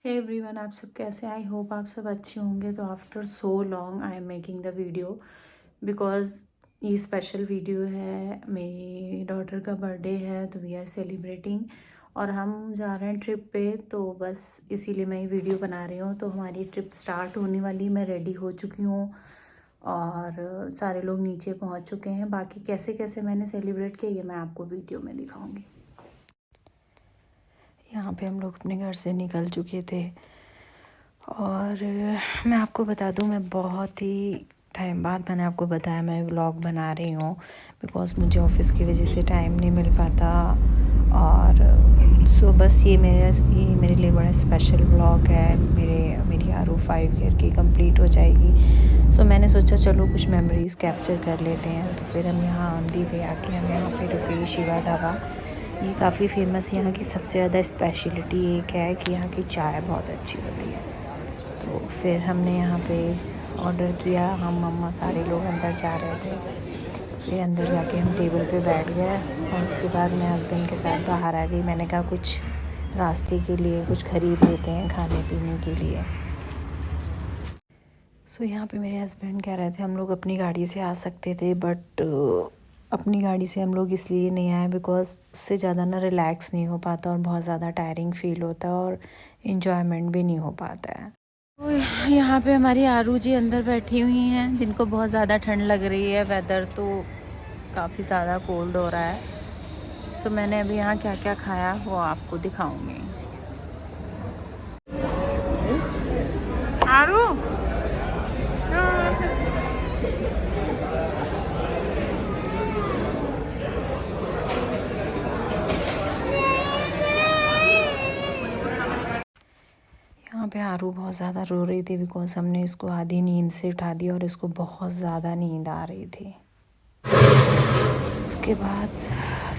Hey everyone, आप सब कैसे? आई होप आप सब अच्छे होंगे। तो after so long I am making the video because ये स्पेशल वीडियो है। मेरी डॉटर का बर्थडे है तो वी आर सेलिब्रेटिंग और हम जा रहे हैं ट्रिप पे। तो बस इसीलिए मैं ये वीडियो बना रही हूँ। तो हमारी ट्रिप स्टार्ट होने वाली, मैं रेडी हो चुकी हूँ और सारे लोग नीचे पहुँच चुके हैं। बाकी कैसे कैसे मैंने सेलिब्रेट किया ये मैं आपको वीडियो में दिखाऊँगी। यहाँ पे हम लोग अपने घर से निकल चुके थे और मैं आपको बता दूँ, मैं बहुत ही टाइम बाद मैंने आपको बताया मैं व्लॉग बना रही हूँ बिकॉज़ मुझे ऑफ़िस की वजह से टाइम नहीं मिल पाता। और सो बस ये मेरे लिए बड़ा स्पेशल व्लॉग है। मेरी आरू 5 ईयर की कंप्लीट हो जाएगी। सो मैंने सोचा चलो कुछ मेमोरीज़ कैप्चर कर लेते हैं। तो फिर हम यहाँ ऑन दी वे आके हम यहाँ पे रुके शिवा ढाबा। ये काफ़ी फेमस, यहाँ की सबसे ज़्यादा स्पेशलिटी एक है कि यहाँ की चाय बहुत अच्छी होती है। तो फिर हमने यहाँ पे ऑर्डर किया, हम मम्मा सारे लोग अंदर जा रहे थे। फिर अंदर जाके हम टेबल पे बैठ गए और उसके बाद मैं हस्बैंड के साथ बाहर आ गई। मैंने कहा कुछ रास्ते के लिए कुछ ख़रीद लेते हैं खाने पीने के लिए। सो यहाँ पे मेरे हस्बैंड कह रहे थे हम लोग अपनी गाड़ी से आ सकते थे, बट अपनी गाड़ी से हम लोग इसलिए नहीं आए बिकॉज़ उससे ज़्यादा ना रिलैक्स नहीं हो पाता और बहुत ज़्यादा टायरिंग फ़ील होता है और इन्जॉयमेंट भी नहीं हो पाता है। तो यहाँ पे हमारी आरू जी अंदर बैठी हुई हैं जिनको बहुत ज़्यादा ठंड लग रही है। वेदर तो काफ़ी ज़्यादा कोल्ड हो रहा है। सो मैंने अभी यहाँ क्या क्या खाया वो आपको दिखाऊंगी। आरू यहाँ पे आरू बहुत ज़्यादा रो रही थी बिकॉज हमने इसको आधी नींद से उठा दिया और इसको बहुत ज़्यादा नींद आ रही थी। उसके बाद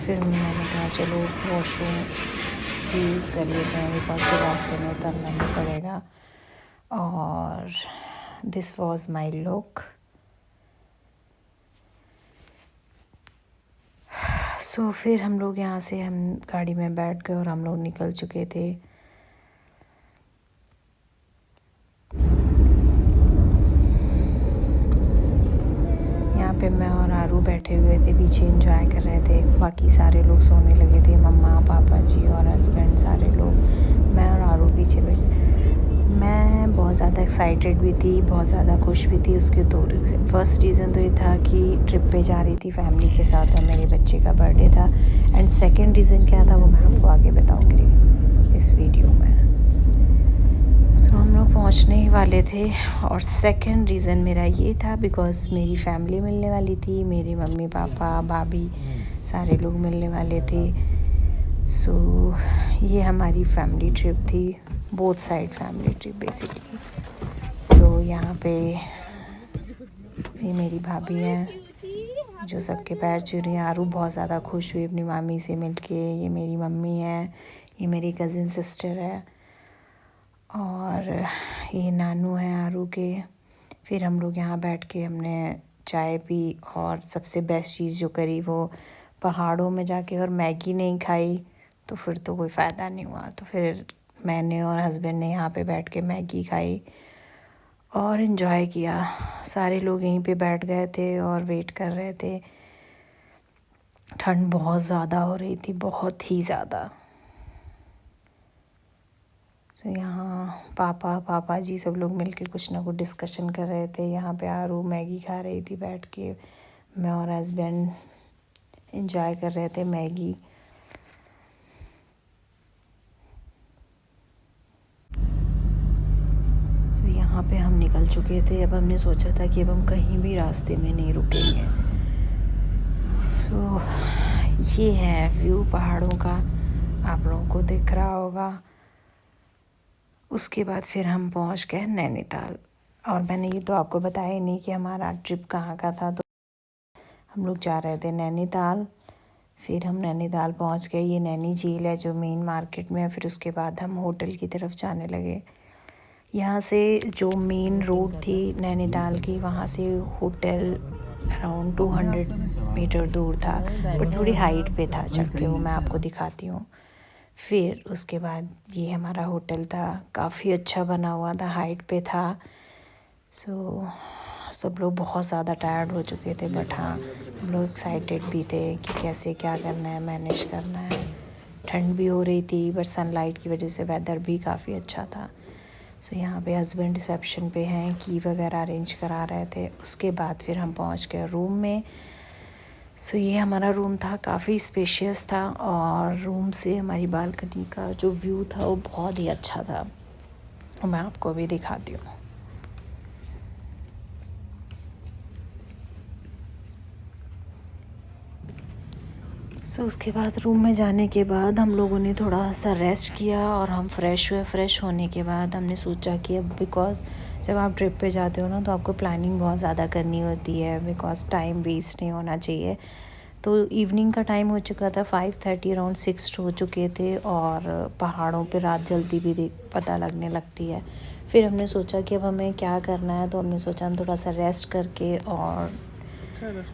फिर मैंने कहा चलो वॉशरूम यूज़ कर लेते हैं बिकॉज फिर रास्ते में उतरना नहीं पड़ेगा। और दिस वॉज माई लुक। सो फिर हम लोग यहाँ से हम गाड़ी में बैठ गए और हम लोग निकल चुके थे। यहाँ पे मैं और आरू बैठे हुए थे, पीछे एंजॉय कर रहे थे। बाकी सारे लोग सोने लगे थे, मम्मा पापा जी और हस्बैंड सारे लोग। मैं और आरू पीछे बैठे। मैं बहुत ज़्यादा एक्साइटेड भी थी, बहुत ज़्यादा खुश भी थी। उसके 2 रीज़न। फर्स्ट रीज़न तो ये था कि ट्रिप पे जा रही थी फैमिली के साथ और मेरे बच्चे का बर्थडे था। एंड सेकंड रीज़न क्या था वो मैं आपको आगे बताऊँगी इस वीडियो में। सो हम लोग पहुँचने ही वाले थे और सेकंड रीज़न मेरा ये था बिकॉज़ मेरी फैमिली मिलने वाली थी। मेरे मम्मी पापा भाभी सारे लोग मिलने वाले थे। सो ये हमारी फैमिली ट्रिप थी, both side family trip basically. So यहाँ पे ये मेरी भाभी हैं जो सबके पैर छू रही हैं। आरू बहुत ज़्यादा खुश हुई अपनी मामी से मिलके। ये मेरी मम्मी है, ये मेरी कज़िन सिस्टर है और ये नानू हैं आरू के। फिर हम लोग यहाँ बैठ के हमने चाय पी और सबसे बेस्ट चीज़ जो करी वो पहाड़ों में जाके और मैगी नहीं खाई तो फिर तो कोई फ़ायदा नहीं हुआ। तो फिर मैंने और हस्बैंड ने यहाँ पे बैठ के मैगी खाई और इन्जॉय किया। सारे लोग यहीं पे बैठ गए थे और वेट कर रहे थे। ठंड बहुत ज़्यादा हो रही थी, बहुत ही ज़्यादा। तो यहाँ पापा जी सब लोग मिलके कुछ ना कुछ डिस्कशन कर रहे थे। यहाँ पे आरू मैगी खा रही थी बैठ के। मैं और हस्बैंड एंजॉय कर रहे थे मैगी। तो यहाँ पे हम निकल चुके थे। अब हमने सोचा था कि अब हम कहीं भी रास्ते में नहीं रुकेंगे। सो ये है व्यू पहाड़ों का, आप लोगों को दिख रहा होगा। उसके बाद फिर हम पहुँच गए नैनीताल। और मैंने ये तो आपको बताया ही नहीं कि हमारा ट्रिप कहाँ का था। तो हम लोग जा रहे थे नैनीताल। फिर हम नैनीताल पहुँच गए। ये नैनी झील है जो मेन मार्केट में है। फिर उसके बाद हम होटल की तरफ जाने लगे। यहाँ से जो मेन रोड थी नैनीताल की, वहाँ से होटल अराउंड 200 मीटर दूर था, पर थोड़ी हाइट पे था चढ़ के, वो मैं आपको दिखाती हूँ। फिर उसके बाद ये हमारा होटल था, काफ़ी अच्छा बना हुआ था, हाइट पे था। सो सब लोग बहुत ज़्यादा टायर्ड हो चुके थे, बट हाँ सब लोग एक्साइटेड भी थे कि कैसे क्या करना है, मैनेज करना है। ठंड भी हो रही थी, बट सनलाइट की वजह से वेदर भी काफ़ी अच्छा था। सो यहाँ पे हस्बैंड रिसेप्शन पे हैं, की वगैरह अरेंज करा रहे थे। उसके बाद फिर हम पहुँच गए रूम में। सो ये हमारा रूम था, काफ़ी स्पेशियस था, और रूम से हमारी बालकनी का जो व्यू था वो बहुत ही अच्छा था। मैं आपको अभी दिखाती हूँ। उसके बाद रूम में जाने के बाद हम लोगों ने थोड़ा सा रेस्ट किया और हम फ्रेश हुए। फ्रेश होने के बाद हमने सोचा कि अब बिकॉज़ जब आप ट्रिप पे जाते हो ना तो आपको प्लानिंग बहुत ज़्यादा करनी होती है, बिकॉज़ टाइम वेस्ट नहीं होना चाहिए। तो इवनिंग का टाइम हो चुका था, 5:30 अराउंड 6 हो चुके थे, और पहाड़ों पे रात जल्दी भी पता लगने लगती है। फिर हमने सोचा कि अब हमें क्या करना है, तो हमने सोचा हम थोड़ा सा रेस्ट करके और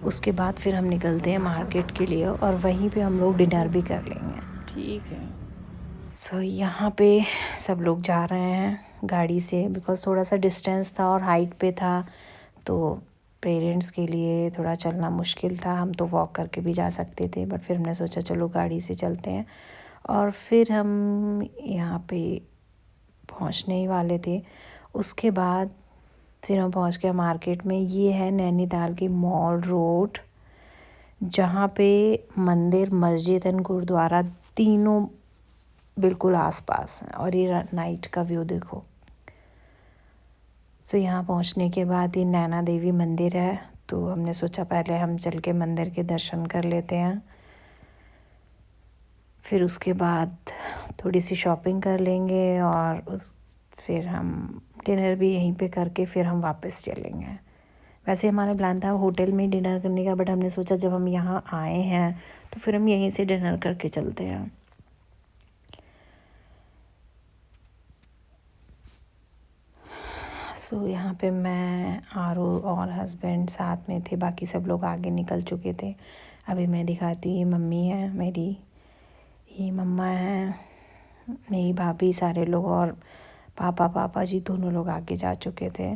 उसके बाद फिर हम निकलते हैं मार्केट के लिए, और वहीं पे हम लोग डिनर भी कर लेंगे। ठीक है। यहाँ पे सब लोग जा रहे हैं गाड़ी से, बिकॉज़ थोड़ा सा डिस्टेंस था और हाइट पे था, तो पेरेंट्स के लिए थोड़ा चलना मुश्किल था। हम तो वॉक करके भी जा सकते थे, बट फिर हमने सोचा चलो गाड़ी से चलते हैं। और फिर हम यहाँ पे पहुँचने ही वाले थे। उसके बाद फिर हम पहुँच गए मार्केट में। ये है नैनीताल की मॉल रोड, जहाँ पे मंदिर, मस्जिद एंड गुरुद्वारा तीनों बिल्कुल आसपास हैं, और ये नाइट का व्यू देखो। यहाँ पहुँचने के बाद ये नैना देवी मंदिर है, तो हमने सोचा पहले हम चल के मंदिर के दर्शन कर लेते हैं, फिर उसके बाद थोड़ी सी शॉपिंग कर लेंगे, और फिर हम डिनर भी यहीं पे करके फिर हम वापस चलेंगे। वैसे हमारा प्लान था होटल में डिनर करने का, बट हमने सोचा जब हम यहाँ आए हैं तो फिर हम यहीं से डिनर करके चलते हैं। यहाँ पे मैं, आरू और हस्बैंड साथ में थे, बाकी सब लोग आगे निकल चुके थे। अभी मैं दिखाती हूँ, ये मम्मी है मेरी, ये मम्मा है, मेरी भाभी, सारे लोग, और पापा जी दोनों लोग आगे जा चुके थे।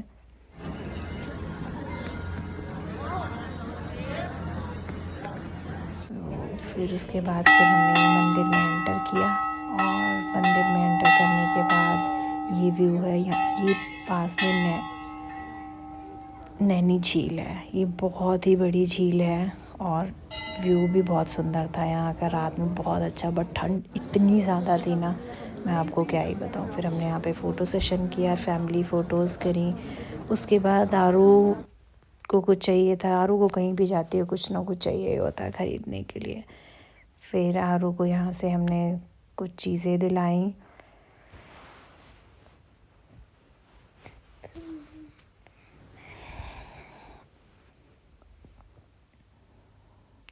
फिर उसके बाद फिर हमने मंदिर में एंटर किया, और मंदिर में एंटर करने के बाद ये व्यू है। ये पास में नैनी झील है। ये बहुत ही बड़ी झील है, और व्यू भी बहुत सुंदर था यहाँ का रात में, बहुत अच्छा। बट ठंड इतनी ज़्यादा थी ना, मैं आपको क्या ही बताऊँ। फिर हमने यहाँ पे फ़ोटो सेशन किया, फैमिली फ़ोटोज़ करी। उसके बाद आरू को कुछ चाहिए था, आरू को कहीं भी जाती है कुछ ना कुछ चाहिए होता है ख़रीदने के लिए। फिर आरू को यहाँ से हमने कुछ चीज़ें दिलाई।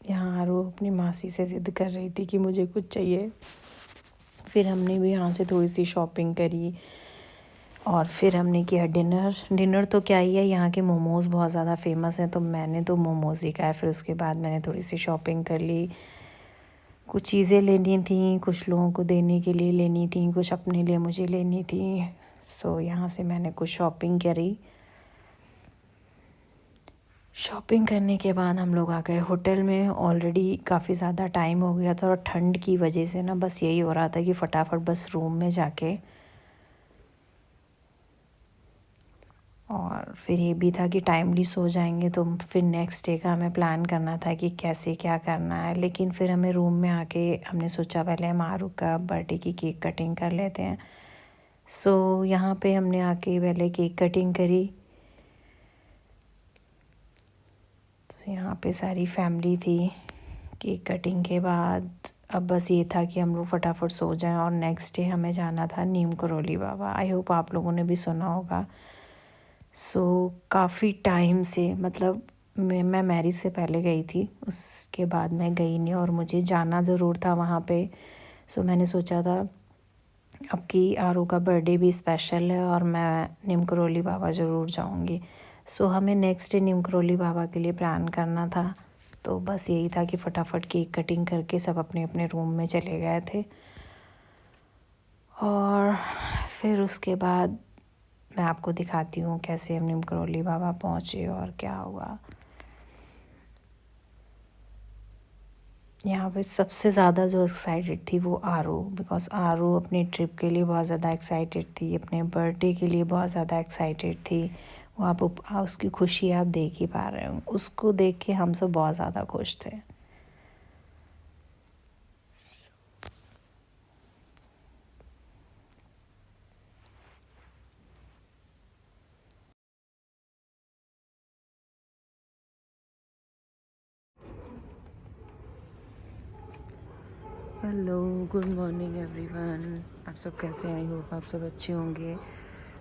यहाँ आरू अपनी मासी से ज़िद कर रही थी कि मुझे कुछ चाहिए। फिर हमने भी यहाँ से थोड़ी सी शॉपिंग करी, और फिर हमने किया डिनर तो क्या ही है, यहाँ के मोमोज़ बहुत ज़्यादा फेमस हैं, तो मैंने तो मोमोज़ ही खाए। फिर उसके बाद मैंने थोड़ी सी शॉपिंग कर ली, कुछ चीज़ें लेनी थी, कुछ लोगों को देने के लिए लेनी थी, कुछ अपने लिए मुझे लेनी थी। यहाँ से मैंने कुछ शॉपिंग करी। शॉपिंग करने के बाद हम लोग आ गए होटल में। ऑलरेडी काफ़ी ज़्यादा टाइम हो गया था, और ठंड की वजह से ना बस यही हो रहा था कि फटाफट बस रूम में जाके, और फिर ये भी था कि टाइमली सो जाएंगे तो फिर नेक्स्ट डे का हमें प्लान करना था कि कैसे क्या करना है। लेकिन फिर हमें रूम में आके हमने सोचा पहले हम आरू का बर्थडे की केक कटिंग कर लेते हैं। यहाँ पे हमने आके पहले केक कटिंग करी। यहाँ पे सारी फैमिली थी। केक कटिंग के बाद अब बस ये था कि हम लोग फटाफट सो जाएं, और नेक्स्ट डे हमें जाना था नीम करोली बाबा। आई होप आप लोगों ने भी सुना होगा। काफ़ी टाइम से, मतलब मैं मैरिज से पहले गई थी, उसके बाद मैं गई नहीं, और मुझे जाना ज़रूर था वहाँ पे। मैंने सोचा था अब कि आरू का बर्थडे भी स्पेशल है, और मैं नीम करोली बाबा ज़रूर जाऊँगी। हमें नेक्स्ट डे नीम करोली बाबा के लिए प्लान करना था। तो बस यही था कि फटाफट केक कटिंग करके सब अपने अपने रूम में चले गए थे। और फिर उसके बाद मैं आपको दिखाती हूँ कैसे हम नीम करौली बाबा पहुँचे और क्या हुआ। यहाँ पे सबसे ज़्यादा जो एक्साइटेड थी वो आरू, बिकॉज़ आरू अपनी ट्रिप के लिए बहुत ज़्यादा एक्साइटेड थी, अपने बर्थडे के लिए बहुत ज़्यादा एक्साइटेड थी। वो आप उसकी खुशी आप देख ही पा रहे हो, उसको देख के हम सब बहुत ज़्यादा खुश थे। Hello, good morning everyone. आप सब कैसे हैं? आई होप आप सब अच्छे होंगे।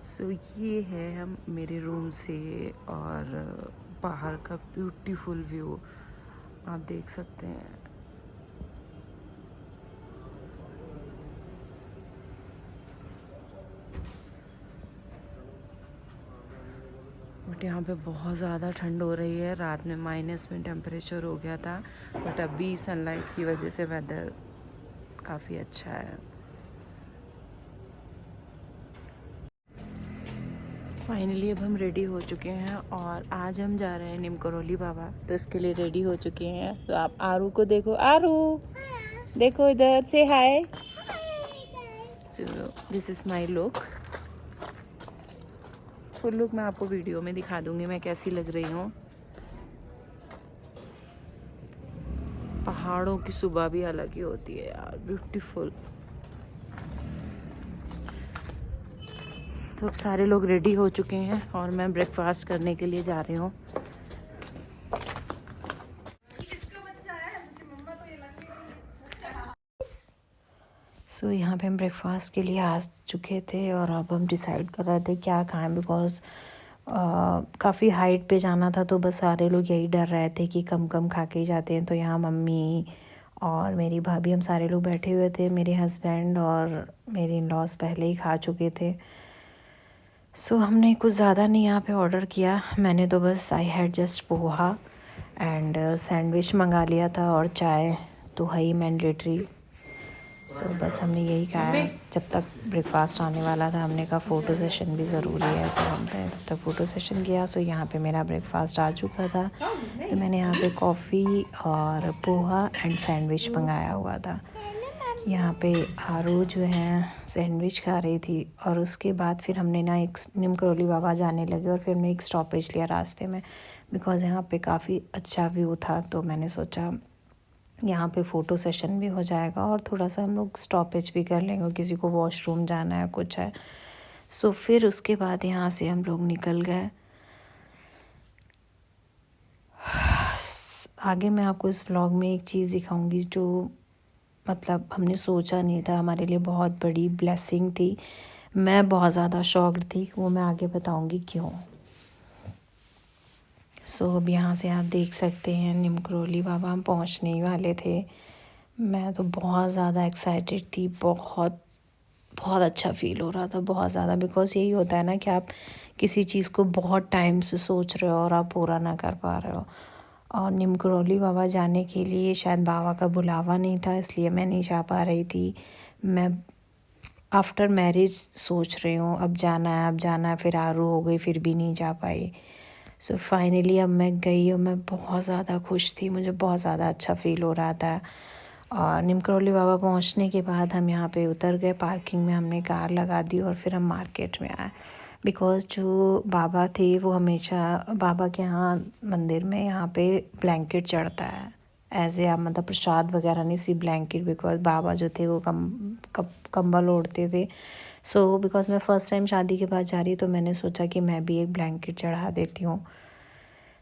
सो ये है हम मेरे रूम से और बाहर का ब्यूटीफुल व्यू आप देख सकते हैं। बट यहाँ पे बहुत ज़्यादा ठंड हो रही है। रात में माइनस में टेम्परेचर हो गया था, बट अभी सनलाइट की वजह से वेदर काफ़ी अच्छा है। फाइनली अब हम रेडी हो चुके हैं और आज हम जा रहे हैं नीम करौली बाबा, तो इसके लिए रेडी हो चुके हैं। तो आप आरू को देखो, आरू देखो इधर, say hi. So this is my look. Full look मैं आपको वीडियो में दिखा दूंगी मैं कैसी लग रही हूँ। पहाड़ों की सुबह भी अलग ही होती है यार, ब्यूटीफुल। तो अब सारे लोग रेडी हो चुके हैं और मैं ब्रेकफास्ट करने के लिए जा रही हूँ। सो यहाँ पे हम ब्रेकफास्ट के लिए आ चुके थे और अब हम डिसाइड कर रहे थे क्या खाएं, बिकॉज़ काफ़ी हाइट पे जाना था, तो बस सारे लोग यही डर रहे थे कि कम कम खा के ही जाते हैं। तो यहाँ मम्मी और मेरी भाभी, हम सारे लोग बैठे हुए थे। मेरे हस्बैंड और मेरे इन लॉज पहले ही खा चुके थे। सो हमने कुछ ज़्यादा नहीं यहाँ पे ऑर्डर किया। मैंने तो बस I had just poha and sandwich मंगा लिया था और चाय तो है ही मैंडेटरी। सो बस हमने यही खाया। जब तक ब्रेकफास्ट आने वाला था हमने कहा फ़ोटो सेशन भी ज़रूरी है, तो हमने तब तक फ़ोटो सेशन किया। सो यहाँ पे मेरा ब्रेकफास्ट आ चुका था, तो मैंने यहाँ पे कॉफ़ी और पोहा एंड सैंडविच मंगाया हुआ था। यहाँ पे आरू जो है सैंडविच खा रही थी और उसके बाद फिर हमने ना एक नीम करौली बाबा जाने लगे और फिर हमने एक स्टॉपेज लिया रास्ते में, बिकॉज़ यहाँ पे काफ़ी अच्छा व्यू था। तो मैंने सोचा यहाँ पे फ़ोटो सेशन भी हो जाएगा और थोड़ा सा हम लोग स्टॉपेज भी कर लेंगे, किसी को वॉशरूम जाना है कुछ है। सो फिर उसके बाद यहाँ से हम लोग निकल गए। आगे मैं आपको इस व्लॉग में एक चीज़ दिखाऊंगी जो मतलब हमने सोचा नहीं था, हमारे लिए बहुत बड़ी ब्लेसिंग थी। मैं बहुत ज़्यादा शॉक्ड थी, वो मैं आगे बताऊंगी क्यों। सो अब यहाँ से आप देख सकते हैं नीम करौली बाबा हम पहुँचने ही वाले थे। मैं तो बहुत ज़्यादा एक्साइटेड थी, बहुत बहुत अच्छा फ़ील हो रहा था, बहुत ज़्यादा। बिकॉज़ यही होता है ना कि आप किसी चीज़ को बहुत टाइम से सोच रहे हो और आप पूरा ना कर पा रहे हो। और नीम करौली बाबा जाने के लिए शायद बाबा का बुलावा नहीं था, इसलिए मैं नहीं जा पा रही थी। मैं आफ्टर मैरिज सोच रही हूँ अब जाना है, अब जाना है। फिर आरू हो गई, फिर भी नहीं जा पाई। सो फाइनली अब मैं गई और मैं बहुत ज़्यादा खुश थी, मुझे बहुत ज़्यादा अच्छा फ़ील हो रहा था। और नीम करौली बाबा पहुंचने के बाद हम यहाँ पे उतर गए, पार्किंग में हमने कार लगा दी और फिर हम मार्केट में आए। बिकॉज़ जो बाबा थे वो हमेशा, बाबा के यहाँ मंदिर में यहाँ पे ब्लैंकेट चढ़ता है एज ए, मतलब प्रसाद वगैरह नहीं, सी ब्लैंकेट। बिकॉज़ बाबा जो थे वो कंबल ओढ़ते थे। सो बिकॉज़ मैं फ़र्स्ट टाइम शादी के बाद जा रही, तो मैंने सोचा कि मैं भी एक ब्लैंकेट चढ़ा देती हूँ।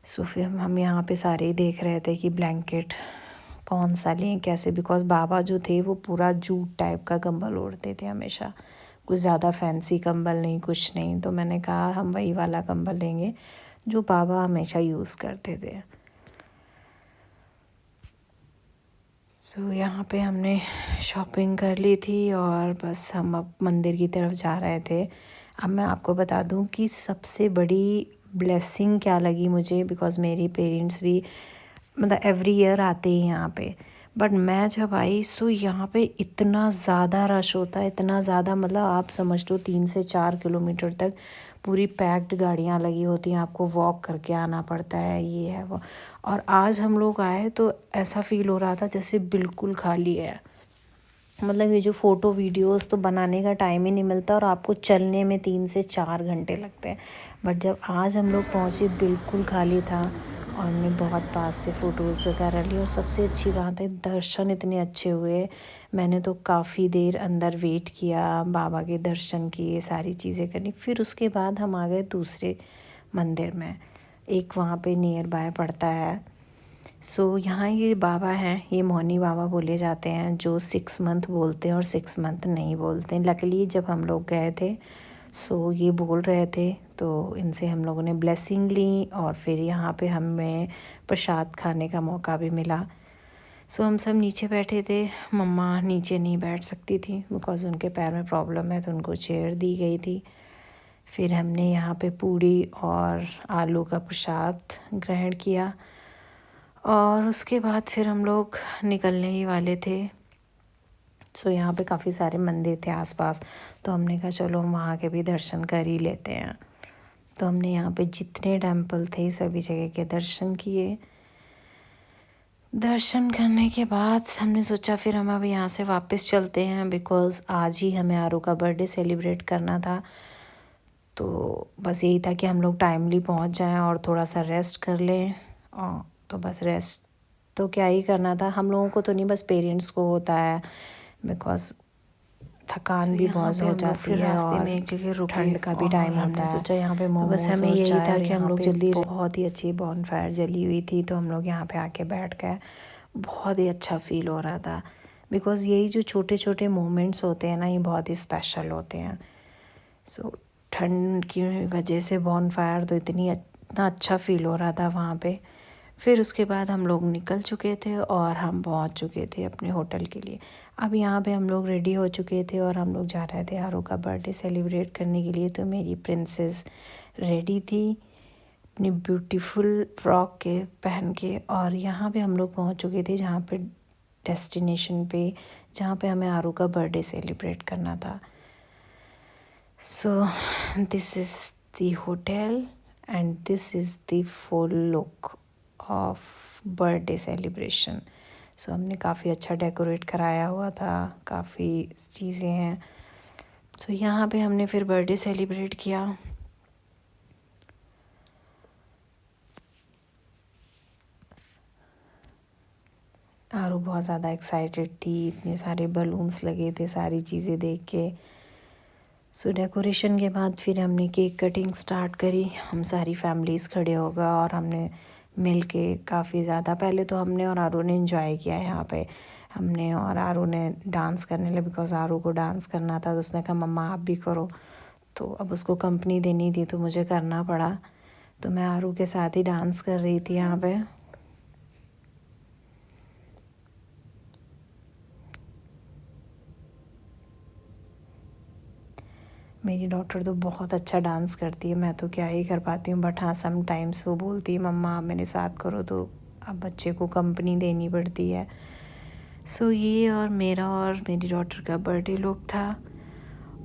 सो फिर हम यहाँ पे सारे ही देख रहे थे कि ब्लैंकेट कौन सा लें, कैसे। बिकॉज़ बाबा जो थे वो पूरा जूट टाइप का कंबल ओढ़ते थे हमेशा, कुछ ज़्यादा फैंसी कंबल नहीं, कुछ नहीं। तो मैंने कहा हम वही वाला कंबल लेंगे जो बाबा हमेशा यूज़ करते थे। सो यहाँ पे हमने शॉपिंग कर ली थी और बस हम अब मंदिर की तरफ जा रहे थे। अब मैं आपको बता दूँ कि सबसे बड़ी ब्लेसिंग क्या लगी मुझे, बिकॉज़ मेरी पेरेंट्स भी मतलब एवरी ईयर आते हैं यहाँ पे, बट मैं जब आई सो यहाँ पे इतना ज़्यादा रश होता है, इतना ज़्यादा, मतलब आप समझ लो 3 से 4 किलोमीटर तक पूरी पैक्ड गाड़ियाँ लगी होती हैं, आपको वॉक करके आना पड़ता है, ये है वो। और आज हम लोग आए तो ऐसा फ़ील हो रहा था जैसे बिल्कुल खाली है, मतलब ये जो फ़ोटो वीडियोस तो बनाने का टाइम ही नहीं मिलता और आपको चलने में 3 से 4 घंटे लगते हैं। बट जब आज हम लोग पहुँचे बिल्कुल खाली था और हमने बहुत पास से फ़ोटोज़ वगैरह ली। और सबसे अच्छी बात है दर्शन इतने अच्छे हुए, मैंने तो काफ़ी देर अंदर वेट किया, बाबा के दर्शन किए, सारी चीज़ें करी। फिर उसके बाद हम आ गए दूसरे मंदिर में, एक वहाँ पे नियर बाय पड़ता है। सो यहाँ ये बाबा हैं, ये मौनी बाबा बोले जाते हैं, जो 6 मंथ बोलते हैं और 6 मंथ नहीं बोलते हैं। लकीली जब हम लोग गए थे सो ये बोल रहे थे, तो इनसे हम लोगों ने ब्लेसिंग ली और फिर यहाँ पे हमें प्रसाद खाने का मौका भी मिला। सो हम सब नीचे बैठे थे, मम्मा नीचे नहीं बैठ सकती थी बिकॉज़ उनके पैर में प्रॉब्लम है, तो उनको चेयर दी गई थी। फिर हमने यहाँ पे पूड़ी और आलू का प्रसाद ग्रहण किया और उसके बाद फिर हम लोग निकलने ही वाले थे। सो यहाँ पे काफ़ी सारे मंदिर थे आसपास, तो हमने कहा चलो हम वहाँ के भी दर्शन कर ही लेते हैं। तो हमने यहाँ पे जितने टेंपल थे सभी जगह के दर्शन किए। दर्शन करने के बाद हमने सोचा फिर हम अब यहाँ से वापस चलते हैं, बिकॉज़ आज ही हमें आरू का बर्थडे सेलिब्रेट करना था। तो बस यही था कि हम लोग टाइमली पहुँच जाएं और थोड़ा सा रेस्ट कर लें। और तो बस रेस्ट तो क्या ही करना था, हम लोगों को तो नहीं, बस पेरेंट्स को होता है, बिकॉज़ थकान भी बहुत हो जाती है और में एक जगह रुके, ठंड का भी टाइम होता है। सोचा यहाँ पे मोमोज, बस हमें यही था कि हम लोग जल्दी, बहुत ही अच्छी बॉनफायर जली हुई थी तो हम लोग यहाँ पे आके बैठ गए। बहुत ही अच्छा फील हो रहा था, बिकॉज़ यही जो छोटे छोटे मोमेंट्स होते हैं ना, ये बहुत ही स्पेशल होते हैं। सो ठंड की वजह से बॉनफायर तो इतना अच्छा फील हो रहा था वहाँ पे। फिर उसके बाद हम लोग निकल चुके थे और हम पहुँच चुके थे अपने होटल के लिए। अब यहाँ पे हम लोग रेडी हो चुके थे और हम लोग जा रहे थे आरू का बर्थडे सेलिब्रेट करने के लिए। तो मेरी प्रिंसेस रेडी थी अपनी ब्यूटीफुल फ्रॉक के पहन के, और यहाँ पे हम लोग पहुँच चुके थे जहाँ पे डेस्टिनेशन पे, जहाँ पे हमें आरू का बर्थडे सेलिब्रेट करना था। So this is the hotel and this is the full look of birthday celebration. So हमने काफ़ी अच्छा डेकोरेट कराया हुआ था, काफ़ी चीज़ें हैं। So यहाँ पे हमने फिर बर्थडे सेलिब्रेट किया। आरू बहुत ज़्यादा एक्साइटेड थी, इतने सारे बलून्स लगे थे, सारी चीज़ें देख के। सो डेकोरेशन के बाद फिर हमने केक कटिंग स्टार्ट करी। हम सारी फैमिलीज़ खड़े हो गए और हमने मिल के काफ़ी ज़्यादा, पहले तो हमने और आरू ने इन्जॉय किया यहाँ पे। हमने और आरू ने डांस करने लगे, बिकॉज़ आरू को डांस करना था तो उसने कहा मम्मा आप भी करो। तो अब उसको कंपनी देनी थी तो मुझे करना पड़ा, तो मैं आरू के साथ ही डांस कर रही थी यहाँ पे। मेरी डॉटर तो बहुत अच्छा डांस करती है, मैं तो क्या ही कर पाती हूँ, बट हाँ सम टाइम्स वो बोलती है मम्मा आप मेरे साथ करो, तो अब बच्चे को कंपनी देनी पड़ती है। सो ये और मेरा और मेरी डॉटर का बर्थडे लुक था।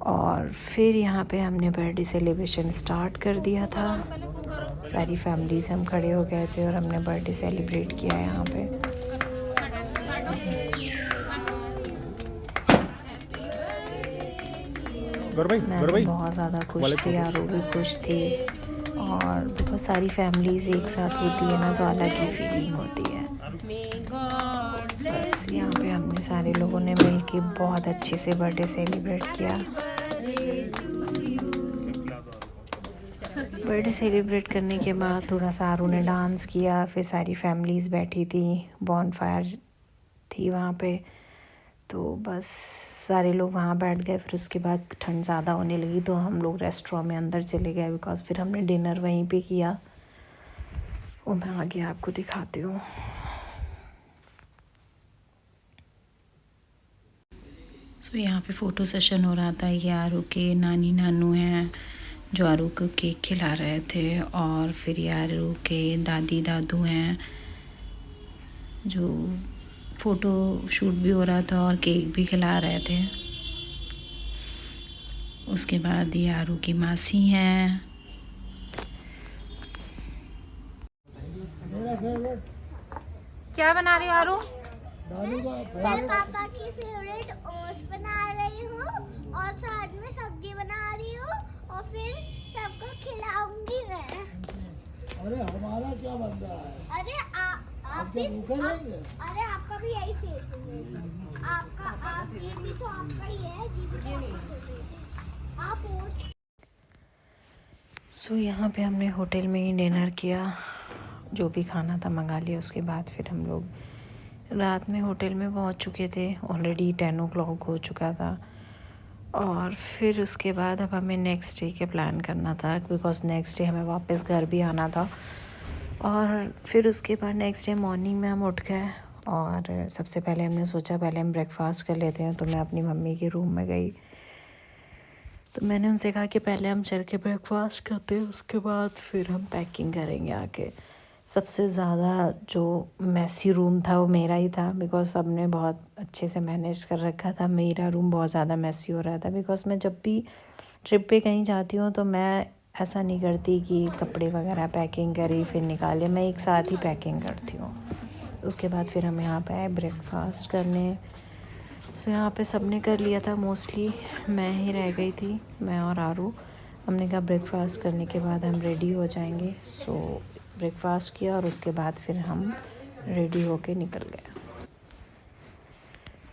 और फिर यहाँ पे हमने बर्थडे सेलिब्रेशन स्टार्ट कर दिया था। सारी फैमिलीज़ हम खड़े हो गए थे और हमने बर्थडे सेलिब्रेट किया यहाँ पे। मैं तो बहुत ज़्यादा खुश थी, आरू भी खुश थी, और बिकॉज सारी फैमिलीज़ एक साथ होती है ना तो अलग ही फीलिंग होती है। बस यहाँ पे हमने सारे लोगों ने मिल के बहुत अच्छे से बर्थडे सेलिब्रेट किया। बर्थडे सेलिब्रेट करने के बाद थोड़ा सा आरू ने डांस किया, फिर सारी फैमिलीज़ बैठी थी, बॉनफायर थी वहाँ पे, तो बस सारे लोग वहाँ बैठ गए। फिर उसके बाद ठंड ज़्यादा होने लगी तो हम लोग रेस्टोरेंट में अंदर चले गए, बिकॉज़ फिर हमने डिनर वहीं पे किया। वो मैं आगे आपको दिखाती हूँ। सो यहाँ पे फ़ोटो सेशन हो रहा था। ये आरू के नानी नानू हैं जो आरू को केक खिला रहे थे, और फिर ये आरू के दादी दादू हैं जो फ़ोटो शूट भी हो रहा था और केक भी खिला रहे थे। उसके बाद ये आरू की मासी हैं। क्या बना रही हो आरू? मैं पापा की फेवरेट ओट्स बना रही हूँ और साथ में सब्जी बना रही हूँ और फिर सबको खिलाऊंगी मैं। अरे हमारा क्या बन रहा है? अरे आप भी अरे आपका भी यही फेवरेट है। आपका आप ये भी तो आपका ही है, ये भी तो आपका फेवरेट। आप ओट्स सो यहाँ पे हमने होटल में ही डिनर किया, जो भी खाना था मंगा लिया। उसके बाद फिर हम लोग रात में होटल में पहुँच चुके थे। ऑलरेडी 10 o'clock हो चुका था और फिर उसके बाद अब हमें नेक्स्ट डे के प्लान करना था, बिकॉज़ नेक्स्ट डे हमें वापस घर भी आना था। और फिर उसके बाद नेक्स्ट डे मॉर्निंग में हम उठ गए और सबसे पहले हमने सोचा पहले हम ब्रेकफास्ट कर लेते हैं। तो मैं अपनी मम्मी के रूम में गई, तो मैंने उनसे कहा कि पहले हम चल के ब्रेकफास्ट करते हैं, उसके बाद फिर हम पैकिंग करेंगे आके। सबसे ज़्यादा जो मैसी रूम था वो मेरा ही था, बिकॉज़ सबने बहुत अच्छे से मैनेज कर रखा था। मेरा रूम बहुत ज़्यादा मैसी हो रहा था, बिकॉज़ मैं जब भी ट्रिप पे कहीं जाती हूँ तो मैं ऐसा नहीं करती कि कपड़े वगैरह पैकिंग करी फिर निकाले, मैं एक साथ ही पैकिंग करती हूँ। उसके बाद फिर हम यहाँ पे आए ब्रेकफास्ट करने। सो यहाँ पे सबने कर लिया था, मोस्टली मैं ही रह गई थी, मैं और आरू। हमने कहा ब्रेकफास्ट करने के बाद हम रेडी हो जाएंगे। सो ब्रेकफास्ट किया और उसके बाद फिर हम रेडी होके निकल गए।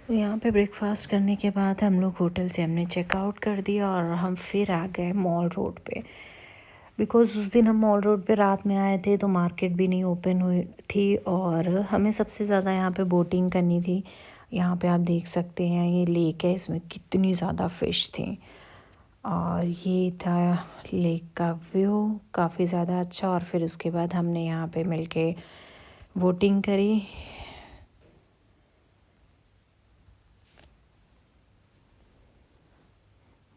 तो यहाँ पे ब्रेकफास्ट करने के बाद हम लोग होटल से हमने चेकआउट कर दिया और हम फिर आ गए मॉल रोड पे, बिकॉज़ उस दिन हम मॉल रोड पे रात में आए थे तो मार्केट भी नहीं ओपन हुई थी और हमें सबसे ज़्यादा यहाँ पे बोटिंग करनी थी। यहाँ पे आप देख सकते हैं ये लेक है, इसमें कितनी ज़्यादा फ़िश थी और ये था लेक का व्यू, काफ़ी ज़्यादा अच्छा। और फिर उसके बाद हमने यहाँ पे मिलके बोटिंग करी।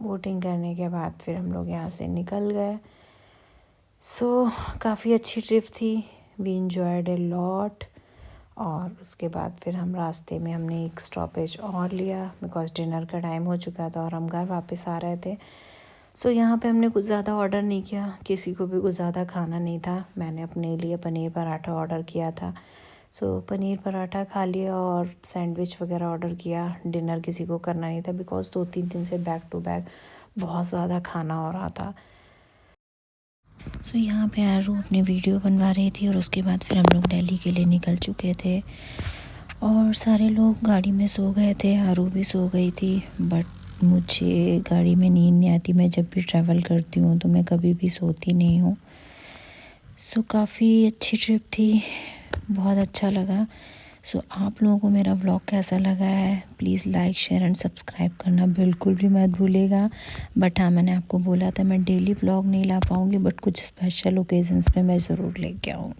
बोटिंग करने के बाद फिर हम लोग यहाँ से निकल गए। सो काफ़ी अच्छी ट्रिप थी, वी एंजॉयड ए लॉट। और उसके बाद फिर हम रास्ते में हमने एक स्टॉपेज और लिया, बिकॉज़ डिनर का टाइम हो चुका था और हम घर वापस आ रहे थे। सो यहाँ पे हमने कुछ ज़्यादा ऑर्डर नहीं किया, किसी को भी कुछ ज़्यादा खाना नहीं था। मैंने अपने लिए पनीर पराठा ऑर्डर किया था, सो पनीर पराठा खा लिया और सैंडविच वगैरह ऑर्डर किया। डिनर किसी को करना नहीं था, बिकॉज़ 2-3 दिन से बैक टू बैक बहुत ज़्यादा खाना हो रहा था। सो यहाँ पे आरू अपनी वीडियो बनवा रही थी और उसके बाद फिर हम लोग दिल्ली के लिए निकल चुके थे और सारे लोग गाड़ी में सो गए थे, आरू भी सो गई थी। बट मुझे गाड़ी में नींद नहीं आती, मैं जब भी ट्रैवल करती हूँ तो मैं कभी भी सोती नहीं हूँ। सो काफ़ी अच्छी ट्रिप थी, बहुत अच्छा लगा। सो आप लोगों को मेरा व्लॉग कैसा लगा है, please like share and subscribe करना बिल्कुल भी मत भूलिएगा। बट हाँ, मैंने आपको बोला था मैं डेली व्लॉग नहीं ला पाऊँगी, बट कुछ स्पेशल ओकेजन्स पे मैं ज़रूर लेके आऊँगी।